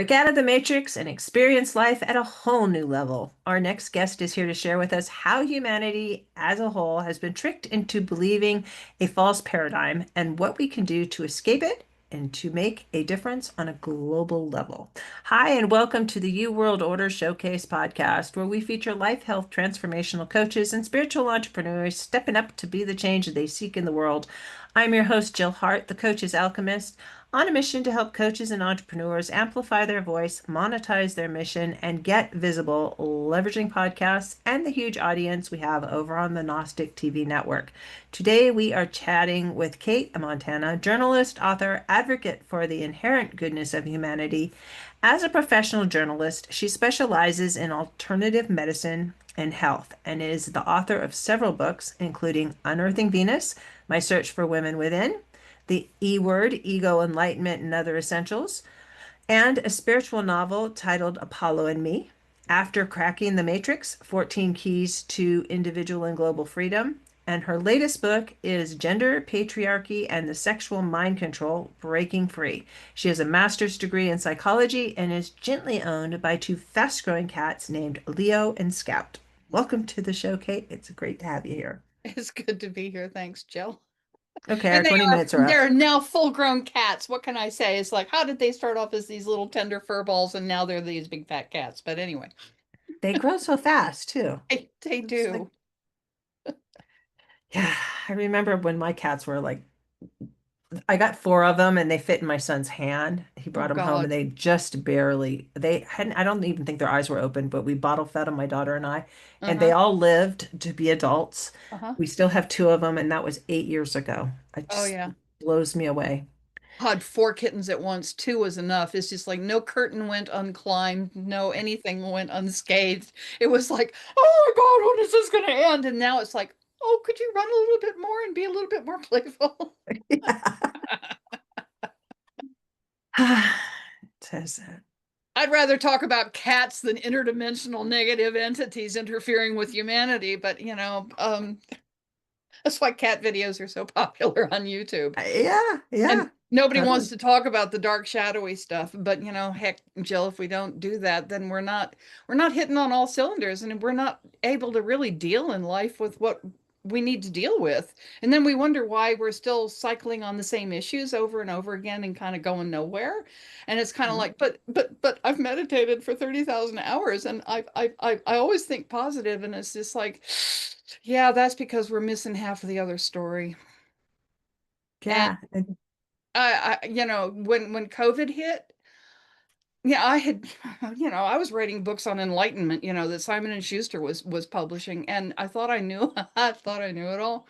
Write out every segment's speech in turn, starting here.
Break out of the matrix and experience life at a whole new level. Our next guest is here to share with us how humanity as a whole has been tricked into believing a false paradigm and what we can do to escape it and to make a difference on a global level. Hi, and welcome to the U World Order Showcase podcast, where we feature life, health, transformational coaches and spiritual entrepreneurs stepping up to be the change they seek in the world. I'm your host, Jill Hart, the Coach's Alchemist, on a mission to help coaches and entrepreneurs amplify their voice, monetize their mission, and get visible, leveraging podcasts and the huge audience we have over on the Gnostic TV network. Today, we are chatting with Cate Montana, journalist, author, advocate for the inherent goodness of humanity. As a professional journalist, she specializes in alternative medicine and health and is the author of several books, including Unearthing Venus, My Search for Women Within, the E Word, Ego, Enlightenment, and Other Essentials, and a spiritual novel titled Apollo and Me. After Cracking the Matrix, 14 Keys to Individual and Global Freedom. And her latest book is Gender, Patriarchy, and the Sexual Mind Control Breaking Free. She has a master's degree in psychology and is gently owned by two fast growing cats named Leo and Scout. Welcome to the show, Cate. It's great to have you here. It's good to be here. Thanks, Jill. Okay, And our 20 minutes are up. they're now full-grown cats. What can I say? It's like, how did they start off as these little tender fur balls and now they're these big fat cats? But anyway, They grow so fast, too. they It's like, do. yeah, I remember when my cats were like, I got four of them and they fit in my son's hand. He Oh brought them home and God. they just barely, they hadn't, I don't even think their eyes were open, but we bottle fed them, my daughter and I, and they Uh-huh. all lived to be adults. Uh-huh. We still have two of them, and that was 8 years ago. It Oh just yeah. blows me away. Had four kittens at once. Two was enough. It's just like no curtain went unclimbed, no anything went unscathed. It was like, oh my God, when is this going to end? And now it's like, oh, could you run a little bit more and be a little bit more playful? Yeah. It says that. I'd rather talk about cats than interdimensional negative entities interfering with humanity, but that's why cat videos are so popular on YouTube. Yeah, And yeah, nobody wants totally. to talk about the dark shadowy stuff, but heck, Jill, if we don't do that, then we're not hitting on all cylinders and we're not able to really deal in life with what we need to deal with. And then we wonder why we're still cycling on the same issues over and over again and kind of going nowhere. And it's kind of Mhm. like, but I've meditated for 30,000 hours and I always think positive, and it's just like, yeah, that's because we're missing half of the other story. And Yeah. when COVID hit, yeah, I had, I was writing books on enlightenment, that Simon and Schuster was publishing, and I thought I knew, I thought I knew it all.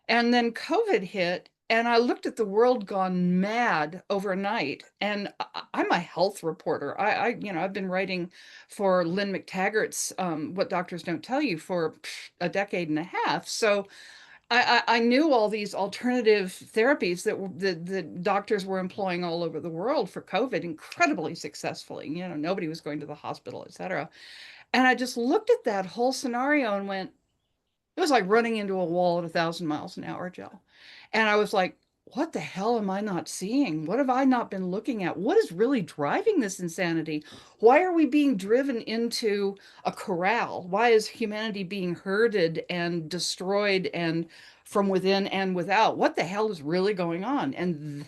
And then COVID hit, and I looked at the world gone mad overnight. And I'm a health reporter. I've been writing for Lynn McTaggart's What Doctors Don't Tell You for a decade and a half. So I knew all these alternative therapies that the doctors were employing all over the world for COVID incredibly successfully. Nobody was going to the hospital, et cetera. And I just looked at that whole scenario and went, it was like running into a wall at 1,000 miles an hour, Joe. And I was like, what the hell am I not seeing? What have I not been looking at? What is really driving this insanity? Why are we being driven into a corral? Why is humanity being herded and destroyed and from within and without? What the hell is really going on? And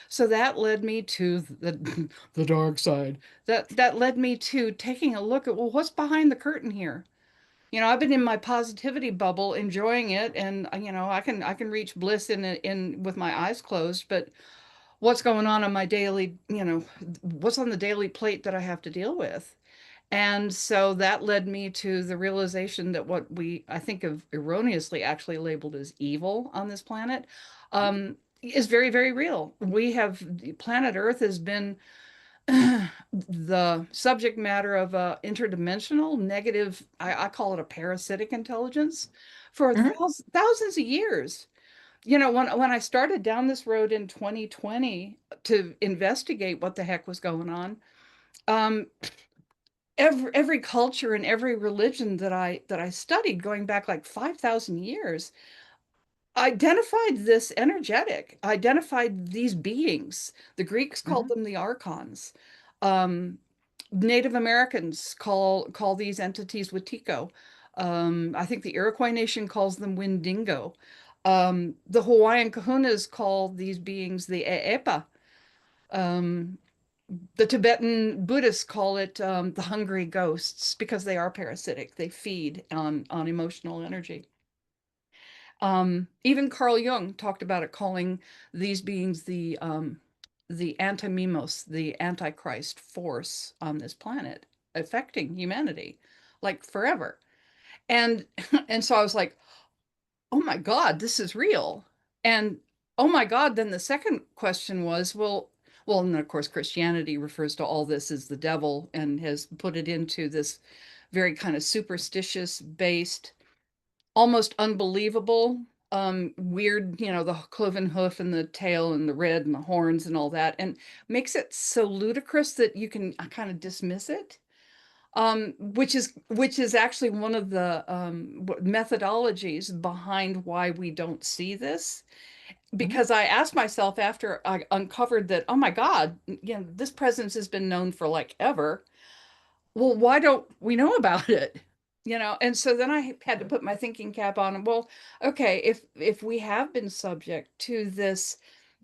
so that led me to the dark side. That led me to taking a look at, well, what's behind the curtain here? I've been in my positivity bubble, enjoying it, and I can reach bliss in with my eyes closed. But what's going on my daily, what's on the daily plate that I have to deal with? And so that led me to the realization that what I think of erroneously actually labeled as evil on this planet, is very, very real. Planet Earth has been the subject matter of a interdimensional negative, I call it a parasitic intelligence, for Mhm. thousands of years. When I started down this road in 2020 to investigate what the heck was going on, um, every culture and every religion that I studied going back like 5,000 years identified this energetic, identified these beings. The Greeks called them the archons. Um, Native Americans call these entities Wetiko. I think the Iroquois Nation calls them Windingo. The Hawaiian Kahunas call these beings the Eepa. Um, the Tibetan Buddhists call it the hungry ghosts because they are parasitic. They feed on emotional energy. Even Carl Jung talked about it, calling these beings the antimimos, the antichrist force on this planet, affecting humanity like forever. And and so I was like, oh my God, this is real. And oh my God, then the second question was, well, and of course Christianity refers to all this as the devil and has put it into this very kind of superstitious based, almost unbelievable, weird, the cloven hoof and the tail and the red and the horns and all that, and makes it so ludicrous that you can kind of dismiss it. Which is actually one of the methodologies behind why we don't see this. Mhm. Because I asked myself after I uncovered that, oh my God, this presence has been known for like ever. Well, why don't we know about it? And so then I had to put my thinking cap on. Well, okay, if we have been subject to this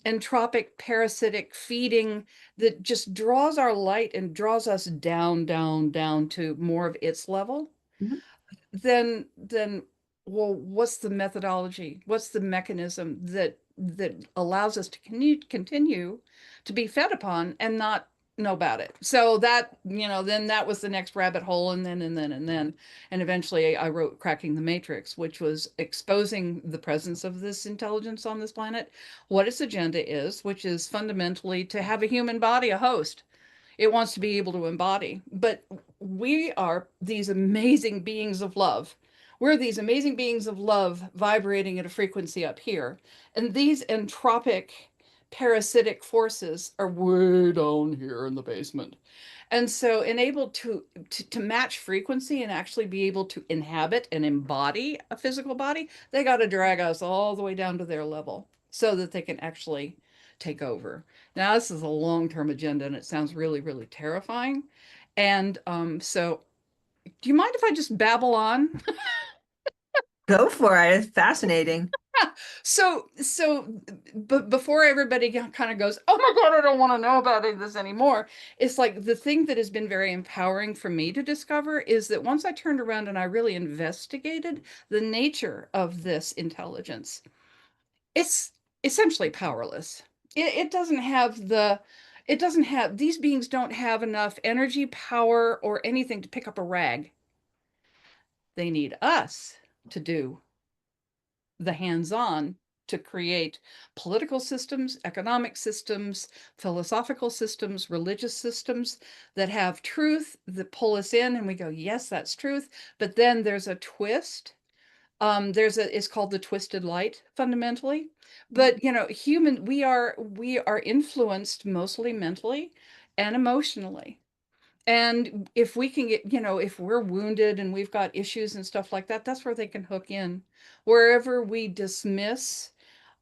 entropic parasitic feeding that just draws our light and draws us down, down, down to more of its level, Mhm. then well, what's the methodology? What's the mechanism that allows us to continue to be fed upon and not know about it? So that, then that was the next rabbit hole, and eventually I wrote Cracking the Matrix, which was exposing the presence of this intelligence on this planet, what its agenda is, which is fundamentally to have a human body, a host it wants to be able to embody. But we are these amazing beings of love. We're these amazing beings of love vibrating at a frequency up here. And these entropic, parasitic forces are way down here in the basement. And so enabled to match frequency and actually be able to inhabit and embody a physical body, they got to drag us all the way down to their level so that they can actually take over. Now, this is a long-term agenda and it sounds really, really terrifying. And so do you mind if I just babble on? Go for it. It's fascinating. But before everybody kind of goes, oh my God, I don't want to know about this anymore. It's like the thing that has been very empowering for me to discover is that once I turned around and I really investigated the nature of this intelligence, it's essentially powerless. It doesn't have these beings don't have enough energy, power, or anything to pick up a rag. They need us to do the hands-on to create political systems, economic systems, philosophical systems, religious systems that have truth that pull us in and we go, yes, that's truth. But then there's a twist. It's called the twisted light fundamentally. But we are influenced mostly mentally and emotionally. And if we can get, if we're wounded and we've got issues and stuff like that, that's where they can hook in. Wherever we dismiss,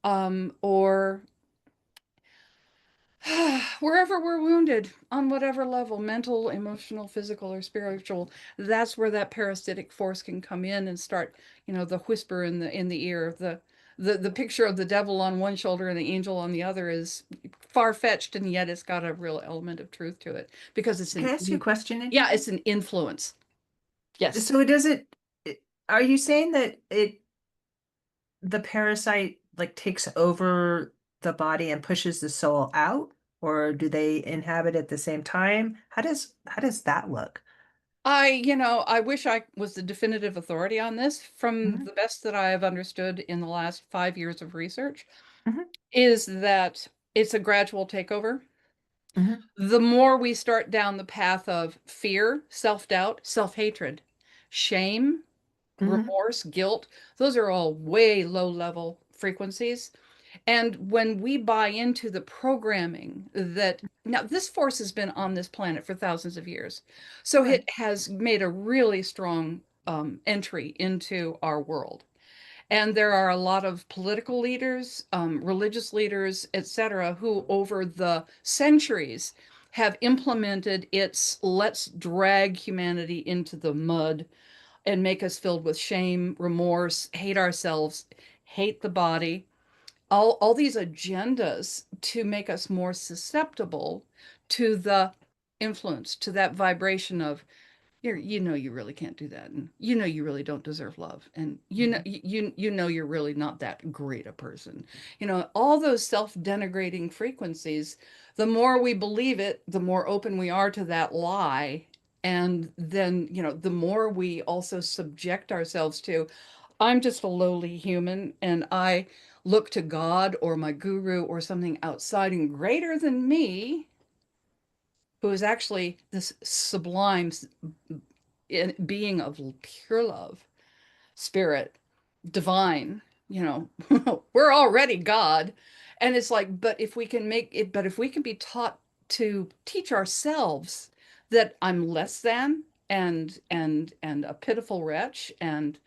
or wherever we're wounded on whatever level, mental, emotional, physical, or spiritual, that's where that parasitic force can come in and start, the whisper in the ear, the picture of the devil on one shoulder and the angel on the other is far-fetched, and yet it's got a real element of truth to it because Can I ask you a question in yeah, here? it's an influence. Yes. So does are you saying that the parasite like takes over the body and pushes the soul out, or do they inhabit at the same time? How does that look? I wish I was the definitive authority on this. From Hmm. the best that I have understood in the last 5 years of research, Hmm. is that it's a gradual takeover. Hmm. The more we start down the path of fear, self-doubt, self-hatred, shame, Hmm. remorse, guilt, those are all way low level frequencies. And when we buy into the programming that now this force has been on this planet for thousands of years, so Right. it has made a really strong entry into our world. And there are a lot of political leaders, religious leaders, etc., who over the centuries have implemented its let's drag humanity into the mud and make us filled with shame, remorse, hate ourselves, hate the body, all these agendas to make us more susceptible to the influence, to that vibration of you know you really can't do that, and you know you really don't deserve love, and Mhm. you know you're really not that great a person. You know, all those self-denigrating frequencies, the more we believe it, the more open we are to that lie. And then, you know, the more we also subject ourselves to, I'm just a lowly human and I look to God or my guru or something outside and greater than me, who is actually this sublime being of pure love, spirit, divine, you know, we're already God. And it's like, but if we can make it, but if we can be taught to teach ourselves that I'm less than and a pitiful wretch, and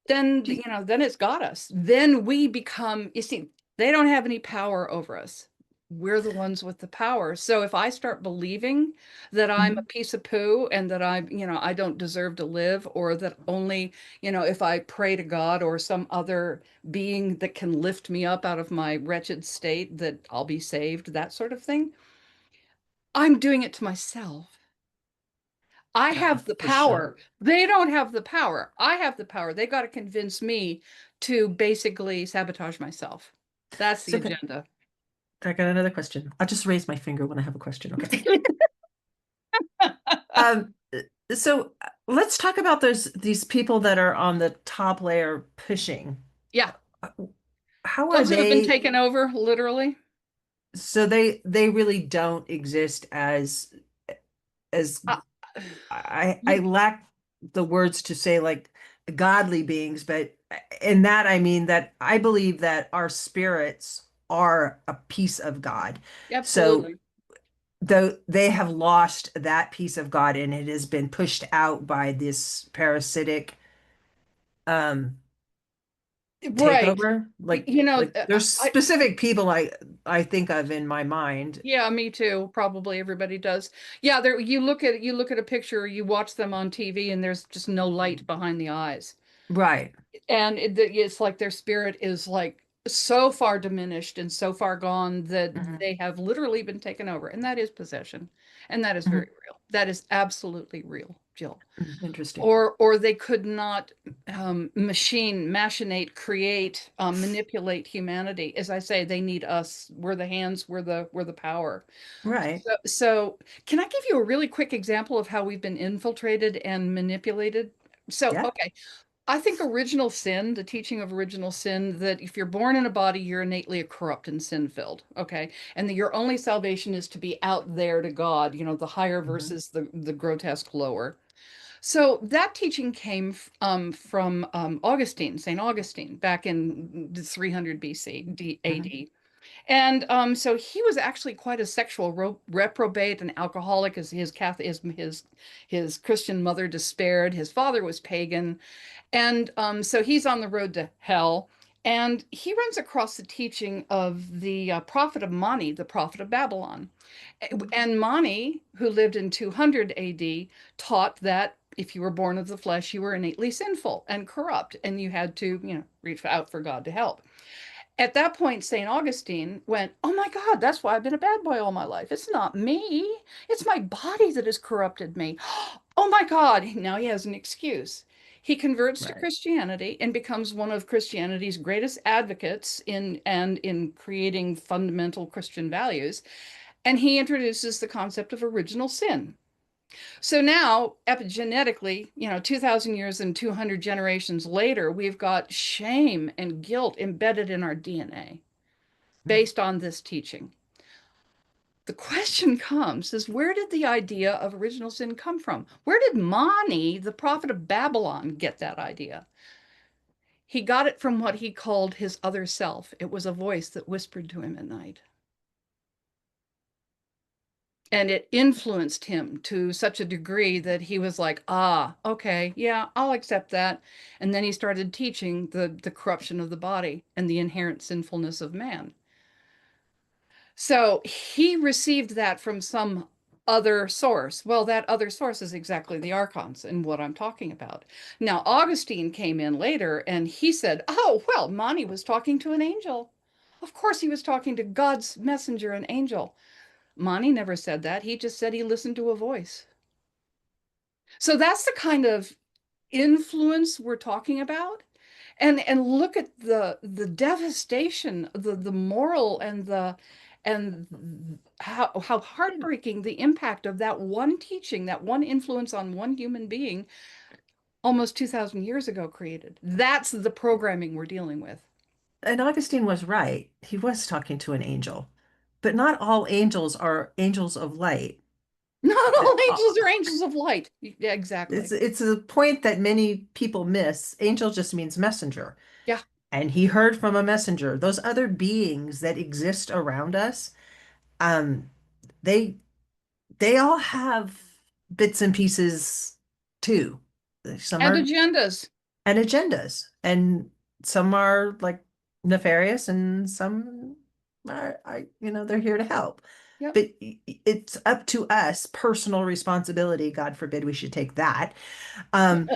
then Do- you know, then it's got us. Then we become, you see, they don't have any power over us. We're the ones with the power. So if I start believing that I'm a mhm. piece of poo and that I, you know, I don't deserve to live, or that only, you know, if I pray to God or some other being that can lift me up out of my wretched state, that I'll be saved, that sort of thing, I'm doing it to myself. I have the For sure. power. They don't have the power. I have the power. They got to convince me to basically sabotage myself. That's the So okay, agenda. I got another question. I'll just raise my finger when I have a question. Okay. Um, let's talk about these people that are on the top layer pushing. Yeah, How are those that have been they? taken over, literally. So they really don't exist as Uh, I lack the words to say like godly beings, but in that I mean that I believe that our spirits are a piece of God. So absolutely. though they have lost that piece of God and it has been pushed out by this parasitic um Right. takeover, You know, there's specific people I think of in my mind. yeah, me too. Probably everybody does. Yeah, there you look at a picture, you watch them on TV and there's just no light behind the eyes. Right. And it's like their spirit is like so far diminished and so far gone that Hmm. they have literally been taken over. And that is possession. And that is very Hmm. real. That is absolutely real, Jill. Interesting. Or they could not machinate, create, manipulate humanity. As I say, they need us. We're the hands, we're the power. Right. So can I give you a really quick example of how we've been infiltrated and manipulated? So, Yeah. okay, I think original sin, the teaching of original sin, that if you're born in a body, you're innately corrupt and sin filled. Okay. And that your only salvation is to be out there to God, you know, the higher Hmm. versus the grotesque lower. So that teaching came from Augustine, St. Augustine, back in 300 BC, Hmm. AD. And so he was actually quite a sexual reprobate and alcoholic, as his Catholic, his Christian mother despaired. His father was pagan, and so he's on the road to hell. And he runs across the teaching of the prophet of Mani, the prophet of Babylon. And Mani, who lived in 200 AD, taught that if you were born of the flesh, you were innately sinful and corrupt, and you had to, you know, reach out for God to help. At that point, St. Augustine went, oh my God, that's why I've been a bad boy all my life. It's not me. It's my body that has corrupted me. Oh my God. Now he has an excuse. He converts to Right. Christianity and becomes one of Christianity's greatest advocates in creating fundamental Christian values. And he introduces the concept of original sin. So now, epigenetically, you know, 2,000 years and 200 generations later, we've got shame and guilt embedded in our DNA based on this teaching. The question comes is, where did the idea of original sin come from? Where did Mani, the prophet of Babylon, get that idea? He got it from what he called his other self. It was a voice that whispered to him at night. And it influenced him to such a degree that he was like, ah, okay, yeah, I'll accept that. And then he started teaching the corruption of the body and the inherent sinfulness of man. So he received that from some other source. Well, that other source is exactly the archons and what I'm talking about. Now, Augustine came in later and he said, oh, well, Mani was talking to an angel. Of course, he was talking to God's messenger, an angel. Mani never said that. He just said he listened to a voice. So that's the kind of influence we're talking about. And look at the devastation, the moral and how And heartbreaking the impact of that one teaching, that one influence on one human being almost 2000 years ago created. That's the programming we're dealing with. and Augustine was right. He was talking to an angel, but not all angels are angels of light. Not Uh, all uh, angels are angels of light. Yeah, exactly. it's a point that many people miss. Angel just means messenger. Yeah. And he heard from a messenger. Those other beings that exist around us, um, they they all have bits and pieces too. Some And are agendas. and agendas, and some are like nefarious, and some are, they're here to help. Yep. But it's up to us, personal responsibility. God forbid we should take that. Um,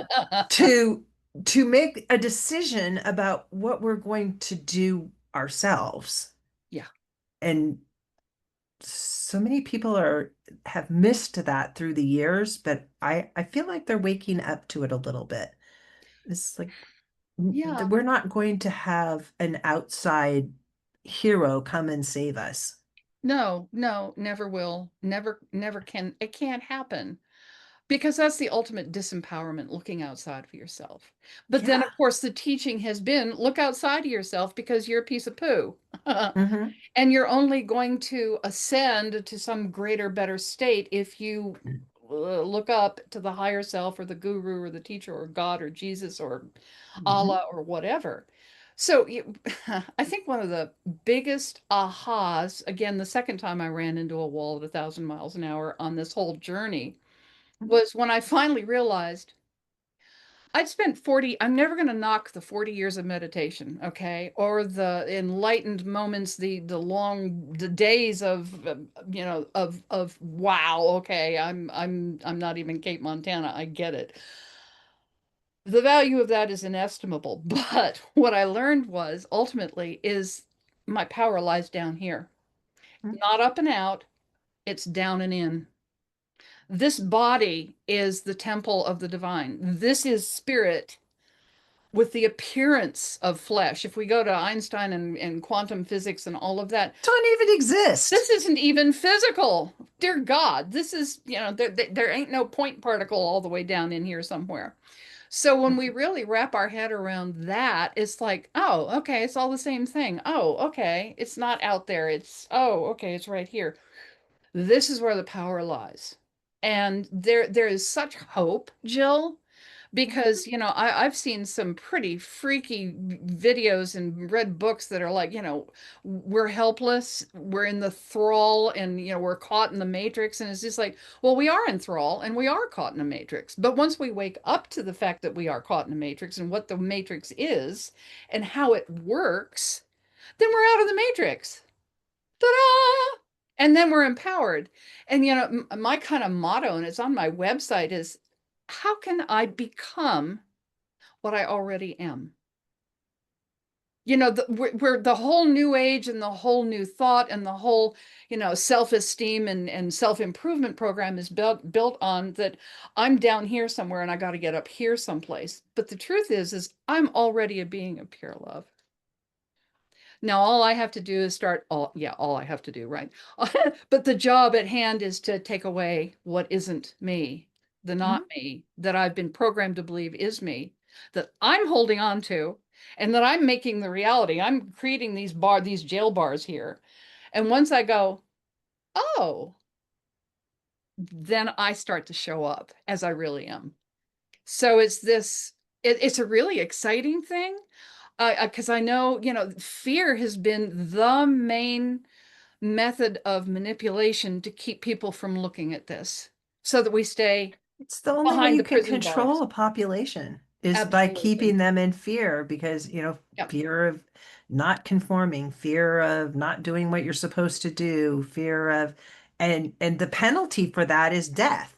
to to make a decision about what we're going to do ourselves. Yeah. And so many people are have missed that through the years, but I feel like they're waking up to it a little bit. It's like Yeah. we're not going to have an outside hero come and save us. No, no, never will. Never, never can. It can't happen. Because that's the ultimate disempowerment, looking outside of yourself. But then, Yeah. of course, the teaching has been look outside of yourself because you're a piece of poo. Hmm. And you're only going to ascend to some greater, better state if you look up to the higher self or the guru or the teacher or God or Jesus or Hmm. Allah or whatever. So I think one of the biggest ahas, again, the second time I ran into a wall at 1,000 miles an hour on this whole journey was when I finally realized I'd spent 40, I'm never going to knock the 40 years of meditation, okay? Or the enlightened moments, the days of of wow, okay, I'm not even Cate Montana. I get it. The value of that is inestimable, but what I learned was ultimately is my power lies down here. Not up and out, it's down and in. This body is the temple of the divine. This is spirit with the appearance of flesh. If we go to Einstein and quantum physics and all of that, Don't even exist. this isn't even physical. Dear God, this is, there ain't no point particle all the way down in here somewhere. So when we really wrap our head around that, it's like, oh, okay, it's all the same thing. Oh, okay, it's not out there. Oh, okay, it's right here. This is where the power lies. And there is such hope, Jill, because I've seen some pretty freaky videos and read books that are like, we're helpless, we're in the thrall, and we're caught in the matrix. And it's just like, well, we are in thrall and we are caught in a matrix. But once we wake up to the fact that we are caught in a matrix and what the matrix is and how it works, then we're out of the matrix. Ta-da! And then we're empowered. And my kind of motto, and it's on my website, is how can I become what I already am? We're the whole new age and the whole new thought and the whole, self-esteem and self-improvement program is built on that I'm down here somewhere and I got to get up here someplace. But the truth is I'm already a being of pure love. Now, all I have to do is all I have to do, right? But the job at hand is to take away what isn't me, the not me that I've been programmed to believe is me, that I'm holding on to, and that I'm making the reality. I'm creating these jail bars here. And once I go, oh, then I start to show up as I really am. So it's a really exciting thing because I know, fear has been the main method of manipulation to keep people from looking at this so that we stay It's the only way behind you the can prison control bars. a population. is by Absolutely. keeping them in fear because, Yep. fear of not conforming, fear of not doing what you're supposed to do, fear of, and the penalty for that is death,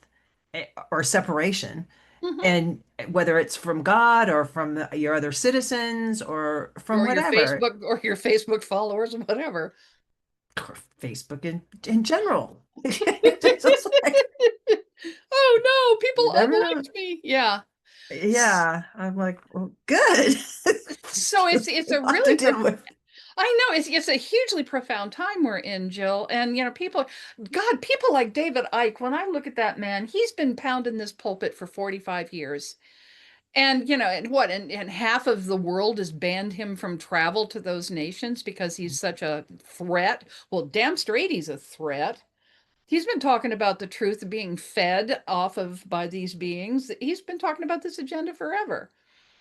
or separation. Hmm. And whether it's from God or from your other citizens or from whatever, Or your Facebook followers, whatever. or Facebook in general. It's just like, Oh no, you people never know. unliked me. Yeah. S- Yeah, I'm like, well, good. So it's A a lot to really deal with. I know it's a hugely profound time we're in, Jill. And people like David Icke, when I look at that man, he's been pounding this pulpit for 45 years. And and half of the world has banned him from travel to those nations because he's such a threat. Well, damn straight he's a threat. He's been talking about the truth being fed off of by these beings. He's been talking about this agenda forever.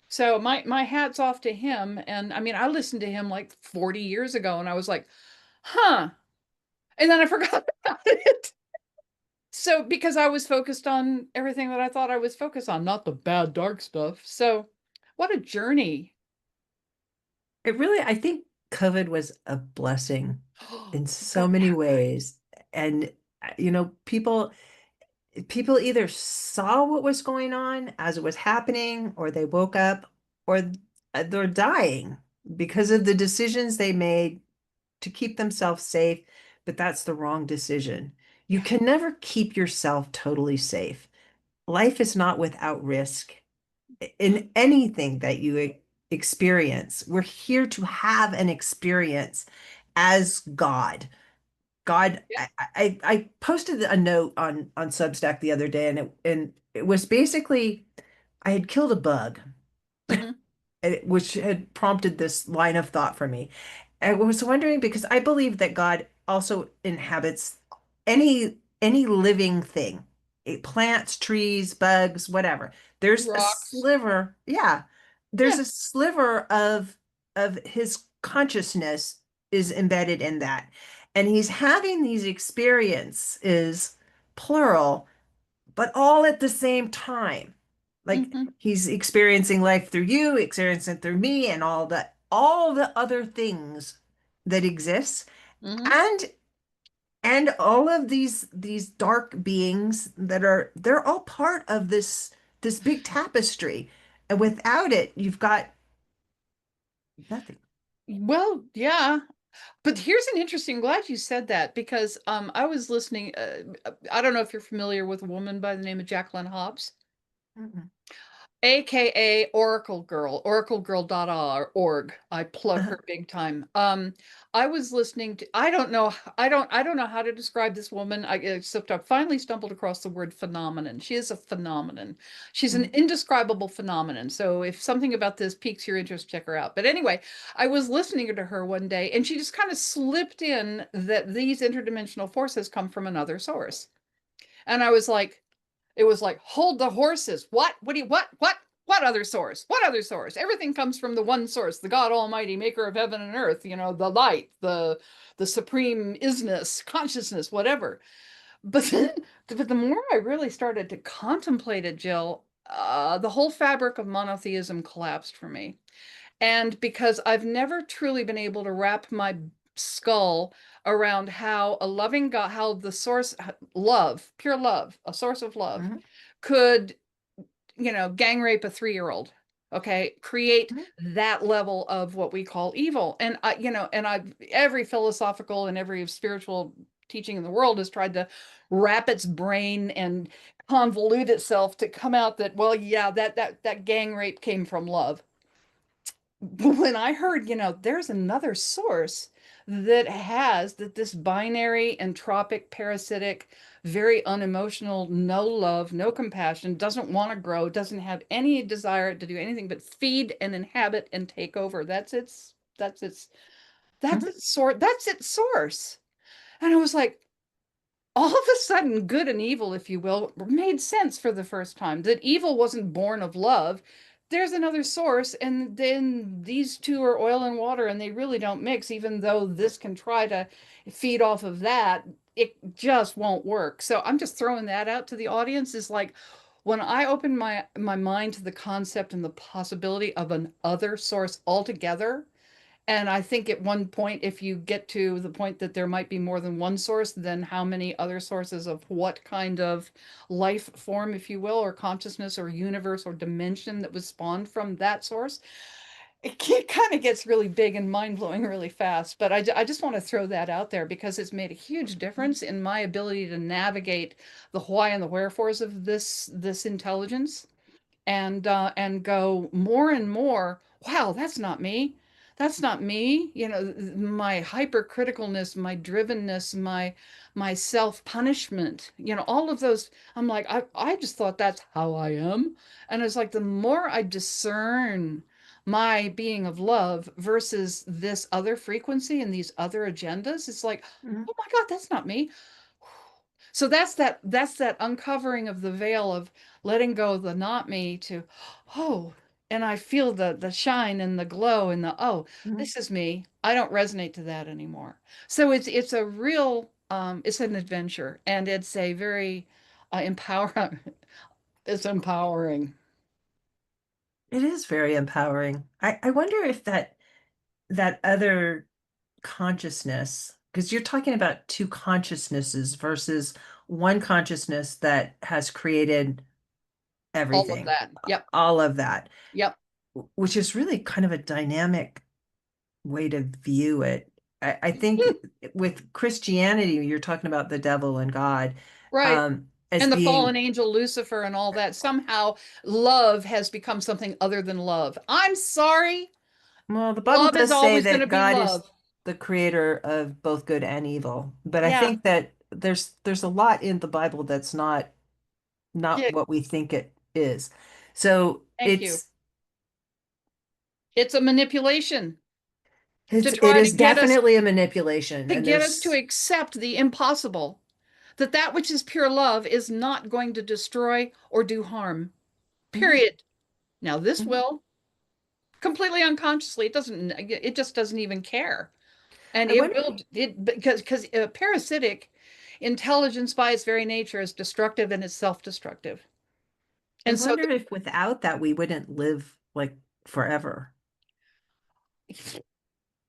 So my hat's off to him. And I mean, I listened to him like 40 years ago and I was like, huh. And then I forgot about it. So because I was focused on everything that I thought I was focused on, not the bad dark stuff. So what a journey. It really, I think COVID was a blessing in God, so many ways. And people either saw what was going on as it was happening, or they woke up, or they're dying because of the decisions they made to keep themselves safe, but that's the wrong decision. You yeah, can never keep yourself totally safe. Life is not without risk in anything that you experience. We're here to have an experience as God. God, yeah. I posted a note on Substack the other day, and it was basically I had killed a bug, Hmm. which had prompted this line of thought for me. I was wondering because I believe that God also inhabits any living thing, plants, trees, bugs, whatever. There's a Rocks. sliver, yeah, there's Yeah. a sliver of his consciousness is embedded in that. And he's having these experiences, plural, but all at the same time. Like Hmm. he's experiencing life through you, experiencing it through me, and all the other things that exist. Hmm. And all of these dark beings they're all part of this big tapestry. And without it, you've got nothing. Well, yeah. But here's an interesting, glad you said that because I was listening. I don't know if you're familiar with a woman by the name of Jacqueline Hobbs. Mm-mm. AKA Oracle Girl, oraclegirl.org. I plug Uh-huh. her big time. I was listening to, I don't know how to describe this woman, except I finally stumbled across the word phenomenon. She is a phenomenon. She's an Mhm. indescribable phenomenon. So if something about this piques your interest, check her out. But anyway, I was listening to her one day and she just kind of slipped in that these interdimensional forces come from another source. And I was like, it was like, hold the horses. What do you, what other source? What other source? Everything comes from the one source, the God Almighty, maker of heaven and earth, the light, the supreme isness, consciousness, whatever. But but the more I really started to contemplate it, Jill, the whole fabric of monotheism collapsed for me. And because I've never truly been able to wrap my skull around how a loving God, how the source, love, pure love, a source of love, Mhm. could, gang rape a 3-year-old. Okay, create Mhm. that level of what we call evil. And every philosophical and every spiritual teaching in the world has tried to wrap its brain and convolute itself to come out that, well, yeah, that gang rape came from love. When I heard, there's another source that this binary, entropic, parasitic, very unemotional, no love, no compassion, doesn't want to grow, doesn't have any desire to do anything but feed and inhabit and take over. That's Mhm. its source. That's its source. And I was like, all of a sudden, good and evil, if you will, made sense for the first time. That evil wasn't born of love. There's another source, and then these two are oil and water, and they really don't mix, even though this can try to feed off of that. It just won't work. So I'm just throwing that out to the audience is like, when I open my mind to the concept and the possibility of an other source altogether, and I think at one point, if you get to the point that there might be more than one source, then how many other sources of what kind of life form, if you will, or consciousness or universe or dimension that was spawned from that source? It kind of gets really big and mind-blowing really fast. But I just want to throw that out there because it's made a huge difference in my ability to navigate the why and the wherefores of this intelligence and go more and more, wow, that's not me. That's not me. You know, my hypercriticalness, my drivenness, my self-punishment, you know, all of those, I'm like, I just thought that's how I am. And it's like the more I discern my being of love versus this other frequency and these other agendas, it's like, Mhm. oh my God, that's not me. So that's that uncovering of the veil of letting go of the not me to, oh, and I feel the shine and the glow and the, oh, Mhm. this is me. I don't resonate to that anymore. So it's a real it's an adventure and it's a very empower it's empowering. It is very empowering. I wonder if that other consciousness, because you're talking about two consciousnesses versus one consciousness that has created All of everything, that. Yep. all of that, Yep. which is really kind of a dynamic way to view it. I think with Christianity, you're talking about the devil and God, Right. as And the fallen being, angel Lucifer and all that. Somehow love has become something other than love. I'm sorry. well, the Bible Love is does say always going to that be God is love. the creator of both good and evil. But I Yeah. think that there's a lot in the Bible that's not Yeah. what we think it is. So Thank you. It's a manipulation to it try is definitely a manipulation, to and get us to there's accept the impossible, that that which is pure love is not going to destroy or do harm. Mhm, Period. Now this mhm. will completely unconsciously. It just doesn't even care. And I it wonder will it because parasitic intelligence by its very nature is destructive and it's self-destructive. I And so wonder if without that we wouldn't live like forever.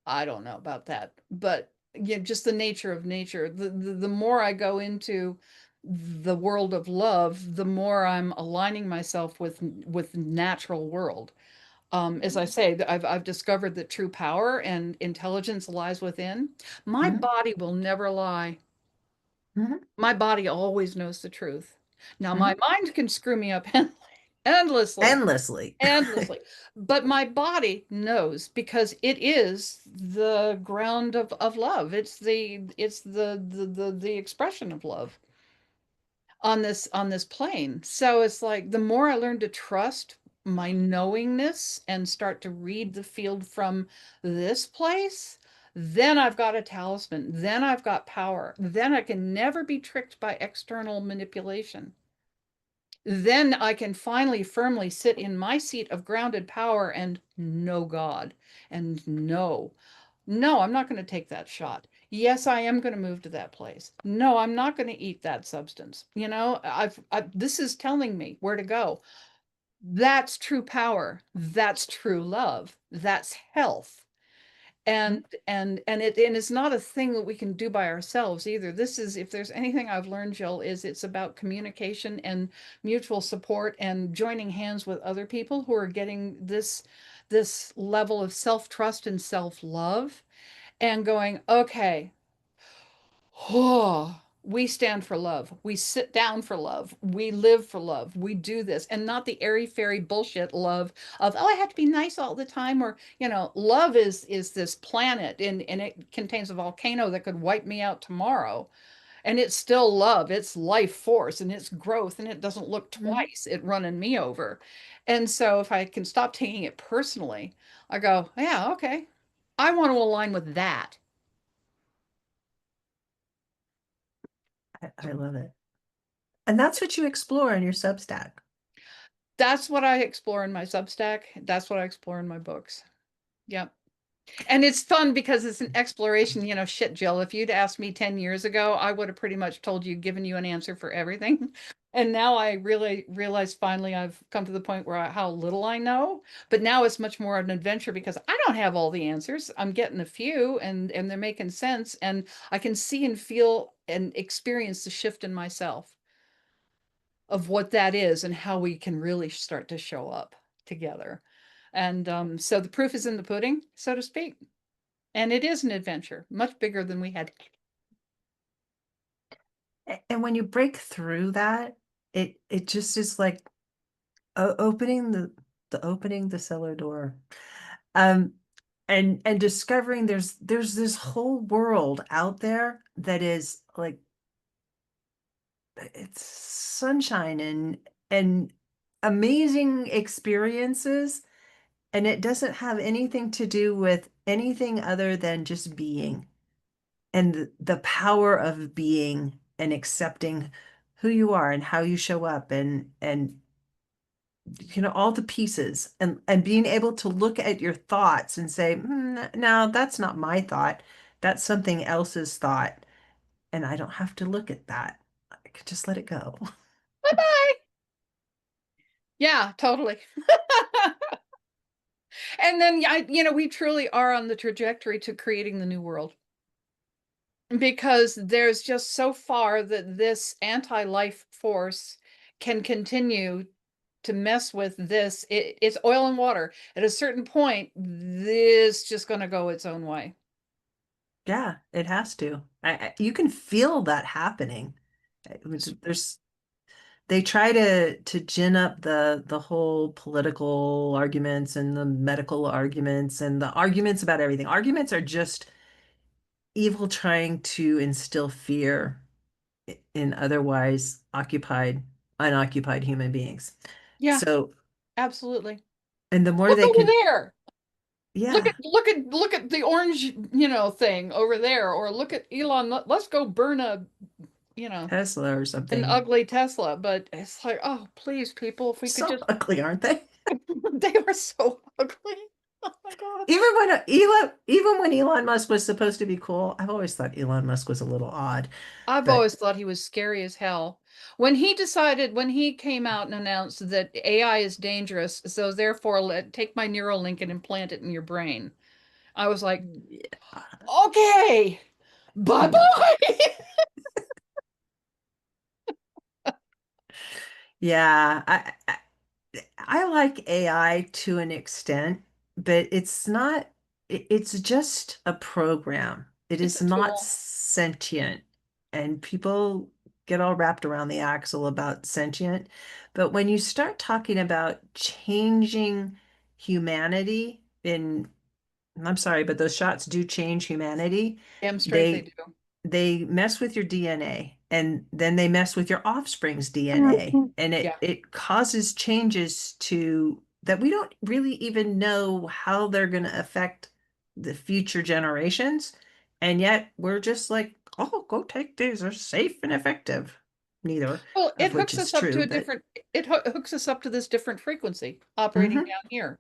I don't know about that, but yeah, just the nature of nature. The more I go into the world of love, the more I'm aligning myself with natural world. As I say, I've discovered that true power and intelligence lies within. My Mhm, body will never lie. mhm, My body always knows the truth. Now, my mhm. mind can screw me up endlessly, Endlessly. endlessly. But my body knows because it is the ground of love. It's the expression of love on this plane. So it's like the more I learn to trust my knowingness and start to read the field from this place, then I've got a talisman. Then I've got power. Then I can never be tricked by external manipulation. Then I can finally firmly sit in my seat of grounded power and know God. And no, I'm not going to take that shot. Yes, I am going to move to that place. No, I'm not going to eat that substance. You know, this is telling me where to go. That's true power. That's true love. That's health. And it's not a thing that we can do by ourselves either. This is, if there's anything I've learned, Jill, is it's about communication and mutual support and joining hands with other people who are getting this level of self-trust and self-love and going, okay, oh, we stand for love. We sit down for love. We live for love. We do this and not the airy fairy bullshit love of, oh, I have to be nice all the time. Or, you know, love is this planet and it contains a volcano that could wipe me out tomorrow. And it's still love. It's life force and it's growth and it doesn't look Mhm. twice it running me over. And so if I can stop taking it personally, I go, yeah, okay. I want to align with that. I love it. And that's what you explore in your Substack. That's what I explore in my Substack. That's what I explore in my books. Yep. And it's fun because it's an exploration. You know, shit, Jill, if you'd asked me 10 years ago, I would have pretty much told you, given you an answer for everything. And now I really realize finally I've come to the point where how little I know, but now it's much more of an adventure because I don't have all the answers. I'm getting a few and they're making sense and I can see and feel and experience the shift in myself of what that is and how we can really start to show up together. And so the proof is in the pudding, so to speak. And it is an adventure, much bigger than we had. And when you break through that, it just is like opening the cellar door. Um, and discovering there's this whole world out there that is like it's sunshine and amazing experiences, and it doesn't have anything to do with anything other than just being and the power of being and accepting who you are and how you show up and all the pieces and being able to look at your thoughts and say, no, that's not my thought. That's something else's thought. And I don't have to look at that. I could just let it go. Bye-bye. Yeah, totally. And then, yeah, we truly are on the trajectory to creating the new world because there's just so far that this anti-life force can continue to mess with this. It's oil and water. At a certain point, this just going to go its own way. Yeah, it has to. You can feel that happening. There's they try to gin up the whole political arguments and the medical arguments and the arguments about everything. Arguments are just evil trying to instill fear in otherwise unoccupied human beings. Yeah, So, absolutely. and the more Look they over can, there. yeah, Look at the orange, thing over there, or look at Elon. Let's go burn you know, Tesla or an something. ugly Tesla. But it's like, oh, please, people, if we could So just, ugly, aren't they? they are so ugly. Oh my God. Even when Elon Musk was supposed to be cool, I've always thought Elon Musk was a little odd. I've But always thought he was scary as hell. When he came out and announced that AI is dangerous, so therefore take my Neuralink and implant it in your brain. I was like, yeah, okay, bye no. bye. Yeah, I like AI to an extent, but it's not, it's just a program. It It's is a not tool. sentient. And people get all wrapped around the axle about sentient. But when you start talking about changing humanity in, I'm sorry, but those shots do change humanity. Damn straight they They do. they mess with your DNA and then they mess with your offspring's DNA and Yeah. it causes changes to that we don't really even know how they're going to affect the future generations. And yet we're just like, oh, go take these, they're safe and effective. Neither Well, of which is true, but it hooks us up to this different frequency operating mhm, down here.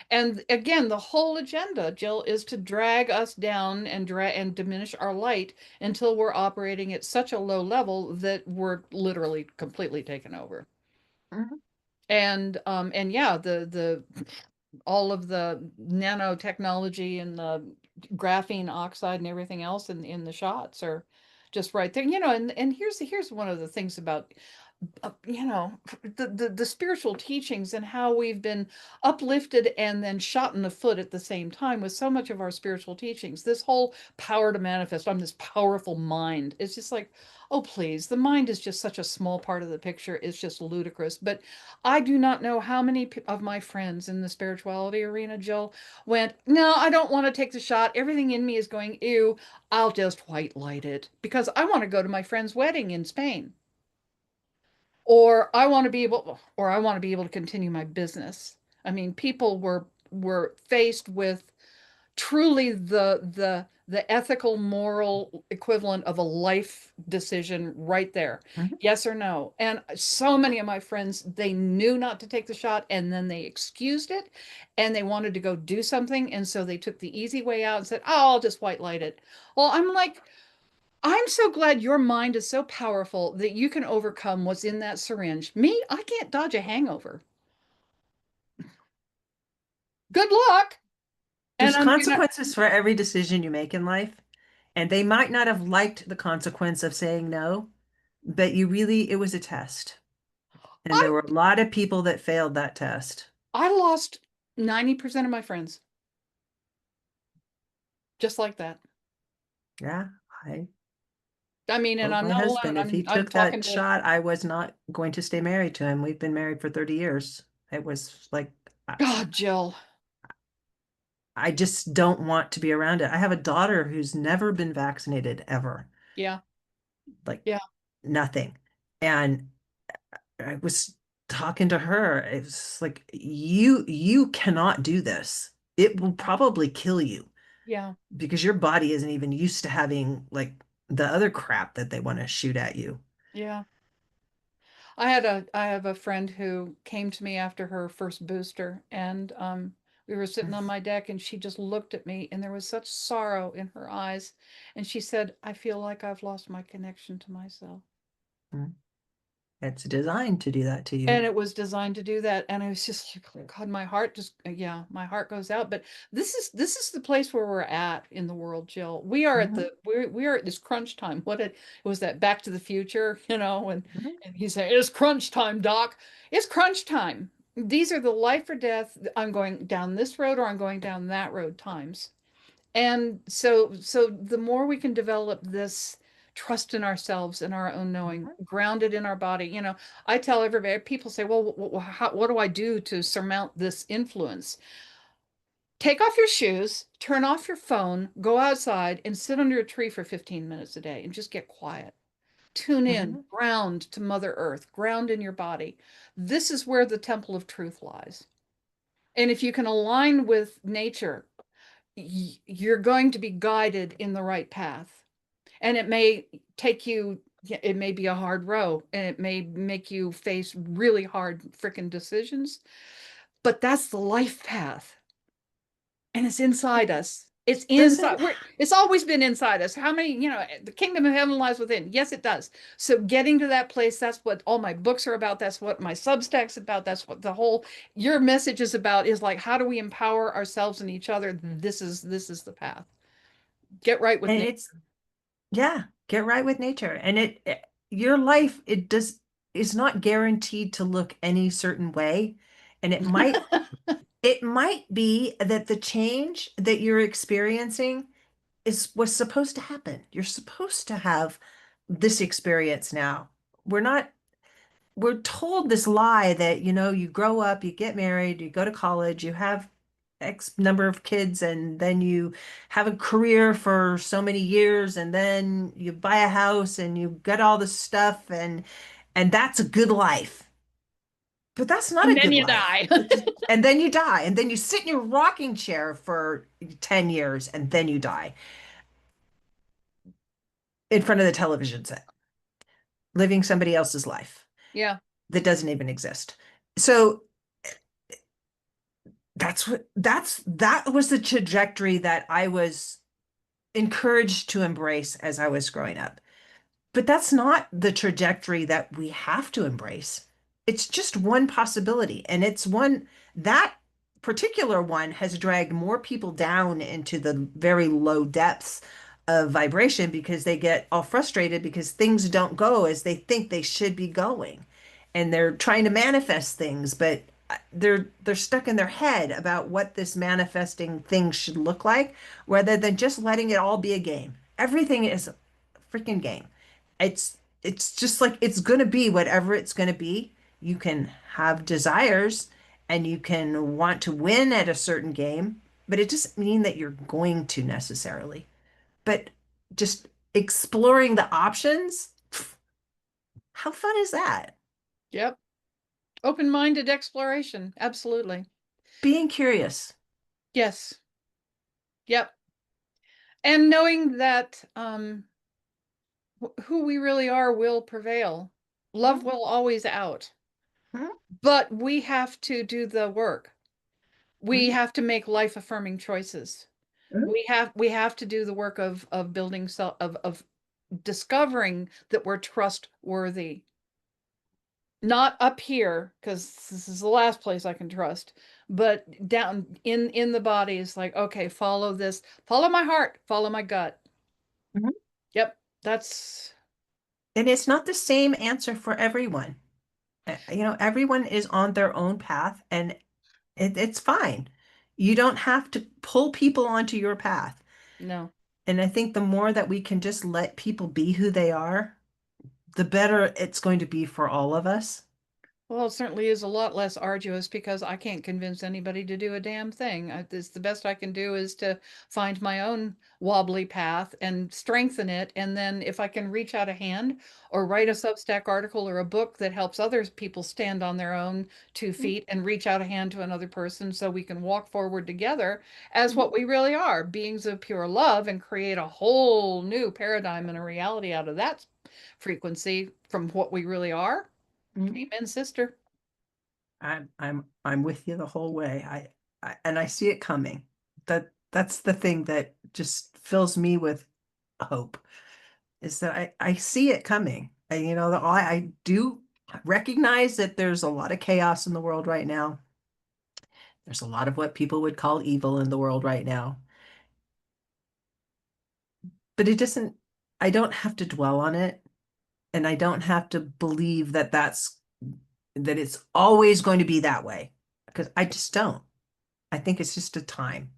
And again, the whole agenda, Jill, is to drag us down and diminish our light until we're operating at such a low level that we're literally completely taken over. mhm. And yeah, the all of the nanotechnology and the graphene oxide and everything else in the shots are just right there. And here's one of the things about the spiritual teachings and how we've been uplifted and then shot in the foot at the same time with so much of our spiritual teachings. This whole power to manifest, I'm this powerful mind. It's just like, oh, please, the mind is just such a small part of the picture. It's just ludicrous. But I do not know how many of my friends in the spirituality arena, Jill, went, no, I don't want to take the shot. Everything in me is going, ew, I'll just white light it because I want to go to my friend's wedding in Spain. Or I want to be able to continue my business. I mean, people were faced with truly the ethical, moral equivalent of a life decision right there. Mhm. Yes or no. And so many of my friends, they knew not to take the shot and then they excused it and they wanted to go do something. And so they took the easy way out and said, oh, I'll just white light it. Well, I'm like, I'm so glad your mind is so powerful that you can overcome what's in that syringe. Me, I can't dodge a hangover. Good luck. And There's I'm gonna, consequences for every decision you make in life, and they might not have liked the consequence of saying no, but it was a test. And I there were a lot of people that failed that test. I lost 90% of my friends just like that. Yeah, I I mean, and told I'm my not alone. husband if he I'm took talking that to shot, I was not going to stay married to him. We've been married for 30 years. It was like, God, Jill. I just don't want to be around it. I have a daughter who's never been vaccinated ever, Yeah, like yeah, nothing. And I was talking to her. It was like, you cannot do this. It will probably kill you yeah, because your body isn't even used to having like the other crap that they want to shoot at you. yeah. I have a friend who came to me after her first booster, and we were sitting on my deck, and she just looked at me, and there was such sorrow in her eyes, and she said, "I feel like I've lost my connection to myself." It's designed to do that to And you. it was designed to do that, and I was just like, "Oh God, my heart just yeah, my heart goes out." But this is the place where we're at in the world, Jill. Mhm, We are at this crunch time. It was that Back to the Future, mhm, and he said, "It's crunch time, Doc. It's crunch time. These are the life or death. I'm going down this road or I'm going down that road times." And so the more we can develop this trust in ourselves and our own knowing, mhm, grounded in our body, I tell everybody, people say, well, what do I do to surmount this influence? Take off your shoes, turn off your phone, go outside and sit under a tree for 15 minutes a day and just get quiet. Tune in, mhm. ground to Mother Earth, ground in your body. This is where the temple of truth lies. And if you can align with nature, you're going to be guided in the right path. And it may take you, yeah, it may be a hard row and it may make you face really hard freaking decisions, but that's the life path. And it's inside us. It's Doesn't inside. It's always been inside us. How many, the kingdom of heaven lies within. Yes, it does. So getting to that place, that's what all my books are about. That's what my Substack's about. That's what your message is about, is like, how do we empower ourselves and each other? This is the path. Get right with and nature. it's yeah, get right with nature. And your life it does is not guaranteed to look any certain way. And it might be that the change that you're experiencing is was supposed to happen. You're supposed to have this experience now. We're told this lie that, you grow up, you get married, you go to college, you have X number of kids, and then you have a career for so many years, and then you buy a house and you get all this stuff, and that's a good life. But that's not And a then good you life. die. And then you die, and then you sit in your rocking chair for 10 years, and then you die in front of the television set, living somebody else's life Yeah. that doesn't even exist. So that was the trajectory that I was encouraged to embrace as I was growing up. But that's not the trajectory that we have to embrace. It's just one possibility. And that particular one has dragged more people down into the very low depths of vibration because they get all frustrated because things don't go as they think they should be going. And they're trying to manifest things, but they're stuck in their head about what this manifesting thing should look like, rather than just letting it all be a game. Everything is a freaking game. It's just like it's going to be whatever it's going to be. You can have desires and you can want to win at a certain game, but it doesn't mean that you're going to necessarily. But just exploring the options, how fun is that? Yep. Open-minded exploration. Absolutely. Being curious. Yes. Yep. And knowing that who we really are will prevail. Love will always out. Mhm, But we have to do the work. We mhm, have to make life-affirming choices. mhm, We have to do the work of building self of discovering that we're trustworthy. Not up here, because this is the last place I can trust, but down in the body is like, okay, follow this, follow my heart, follow my gut. Mhm. Yep, that's And it's not the same answer for everyone. Everyone is on their own path, and it's fine. You don't have to pull people onto your path. no. And I think the more that we can just let people be who they are, the better it's going to be for all of us. Well, it certainly is a lot less arduous because I can't convince anybody to do a damn thing. The best I can do is to find my own wobbly path and strengthen it. And then if I can reach out a hand or write a Substack article or a book that helps other people stand on their own 2 feet and reach out a hand to another person so we can walk forward together as Mhm. what we really are, beings of pure love, and create a whole new paradigm and a reality out of that frequency from what we really are. Mhm. Amen, sister. I'm with you the whole way. And I see it coming. That's the thing that just fills me with hope, is that I see it coming. I do recognize that there's a lot of chaos in the world right now. There's a lot of what people would call evil in the world right now. But it doesn't, I don't have to dwell on it, and I don't have to believe that it's always going to be that way, because I just don't. I think it's just a time.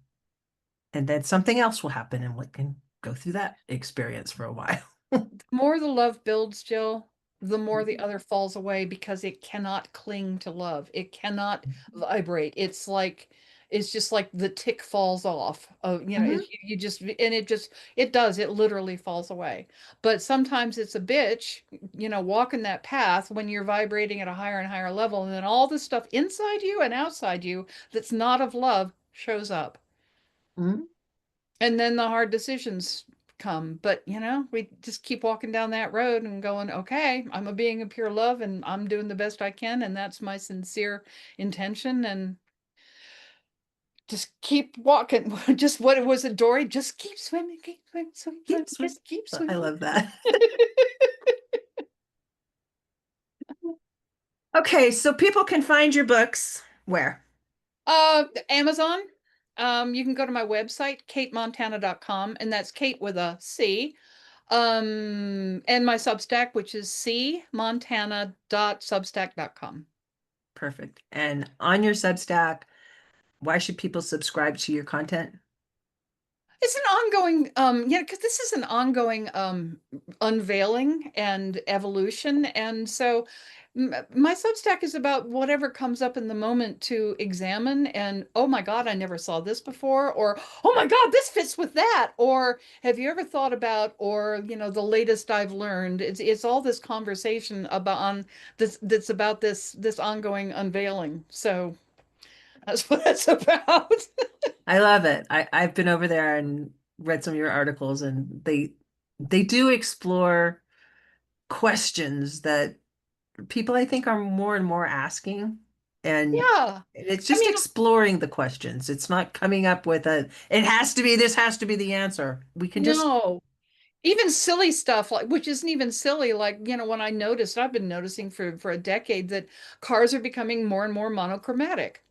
And then something else will happen, and we can go through that experience for a while. The more the love builds, Jill, the more the other falls away because it cannot cling to love. It cannot vibrate. It's just like the tick falls off. Mhm. You just, and it does, it literally falls away. But sometimes it's a bitch, walking that path when you're vibrating at a higher and higher level, and then all the stuff inside you and outside you that's not of love shows up. Mhm. And then the hard decisions come. But, we just keep walking down that road and going, okay, I'm a being of pure love and I'm doing the best I can. And that's my sincere intention. And just keep walking. Just what it was it, Dory? Just keep swimming, swim, swim, Keep swimming. just keep I swimming. love that. Okay, so people can find your books where? Amazon. You can go to my website, catemontana.com, and that's Kate with a C. And my Substack, which is cmontana.substack.com. Perfect. And on your Substack, why should people subscribe to your content? It's an ongoing, because this is an ongoing unveiling and evolution. And so my Substack is about whatever comes up in the moment to examine. And oh my God, I never saw this before. Or oh my God, this fits with that. Or have you ever thought about, or, the latest I've learned. It's all this conversation about on this that's about this ongoing unveiling. So that's what that's about. I love it. I've been over there and read some of your articles, and they do explore questions that people, I think, are more and more asking. And Yeah. it's I just mean, exploring the questions. It's not coming up with it has to be, this has to be the answer. We can just, no. Even silly stuff like, which isn't even silly, like, when I've been noticing for a decade that cars are becoming more and more monochromatic.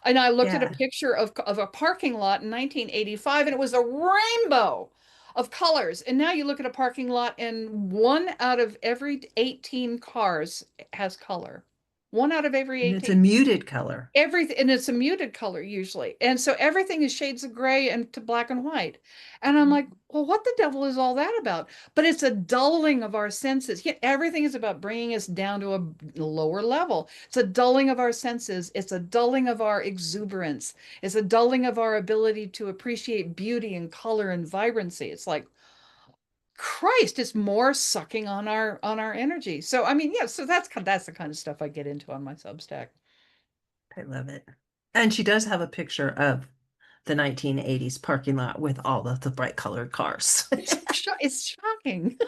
And I looked at a yeah. picture of a parking lot in 1985 and it was a rainbow of colors. And now you look at a parking lot and one out of every 18 cars has color. One out of every And it's a 18. muted color. Everything, and it's a muted color usually, and so everything is shades of gray and to black and white. And I'm like, well, what the devil is all that about? But it's a dulling of our senses. Yeah, everything is about bringing us down to a lower level. It's a dulling of our senses. It's a dulling of our exuberance. It's a dulling of our ability to appreciate beauty and color and vibrancy. It's like, Christ, it's more sucking on our energy. So I mean, yeah, so that's the kind of stuff I get into on my Substack. I love it. And she does have a picture of the 1980s parking lot with all of the bright colored cars. It's shocking.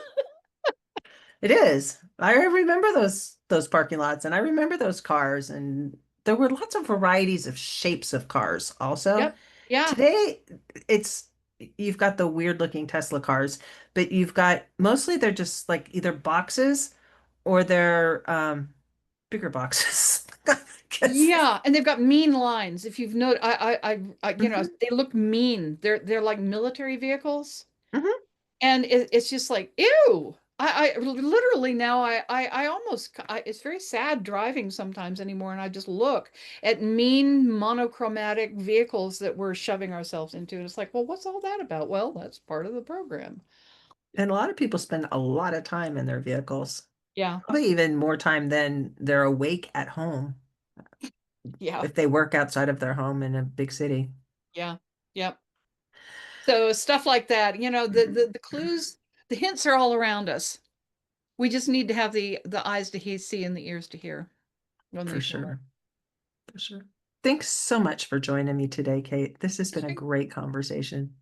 It is. I remember those parking lots, and I remember those cars, and there were lots of varieties of shapes of cars also. Yep. Yeah. Today it's you've got the weird looking Tesla cars, but you've got mostly they're just like either boxes or they're bigger boxes. 'Cause- Yeah, and they've got mean lines. If you've noted, Mhm, they look mean. They're like military vehicles, mhm. and it's just like, ew. I literally now I almost it's very sad driving sometimes anymore, and I just look at mean monochromatic vehicles that we're shoving ourselves into, and it's like, well, what's all that about? Well, that's part of the program. And a lot of people spend a lot of time in their vehicles, Yeah, probably even more time than they're awake at home yeah, if they work outside of their home in a big city. yeah, yeah. So stuff like that, the clues, the hints are all around us. We just need to have the eyes to see and the ears to hear when they For show up. sure. For sure. Thanks so much for joining me today, Kate. This has been a It great conversation.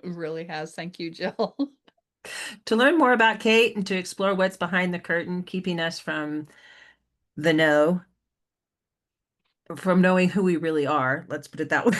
really has. Thank you, Jill. To learn more about Kate and to explore what's behind the curtain, keeping us from the know, from knowing who we really are, let's put it that way.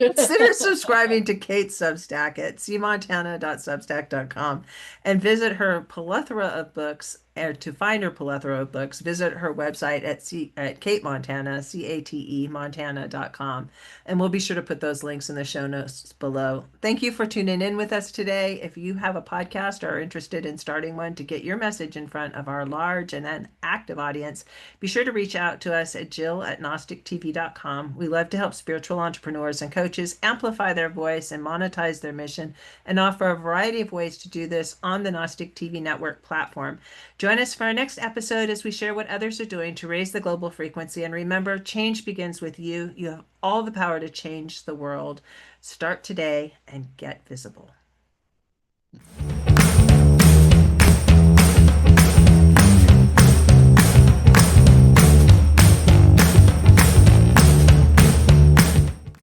Consider subscribing to Kate's Substack at cmontana.substack.com and visit her plethora of books. And to find her plethora of books, visit her website at Cate Montana, CATE Montana.com. And we'll be sure to put those links in the show notes below. Thank you for tuning in with us today. If you have a podcast or are interested in starting one to get your message in front of our large and an active audience, be sure to reach out to us at jill@gnostictv.com. We love to help spiritual entrepreneurs and coaches amplify their voice and monetize their mission and offer a variety of ways to do this on the Gnostic TV network platform. Join us for our next episode as we share what others are doing to raise the global frequency. And remember, change begins with you. You have all the power to change the world. Start today and get visible.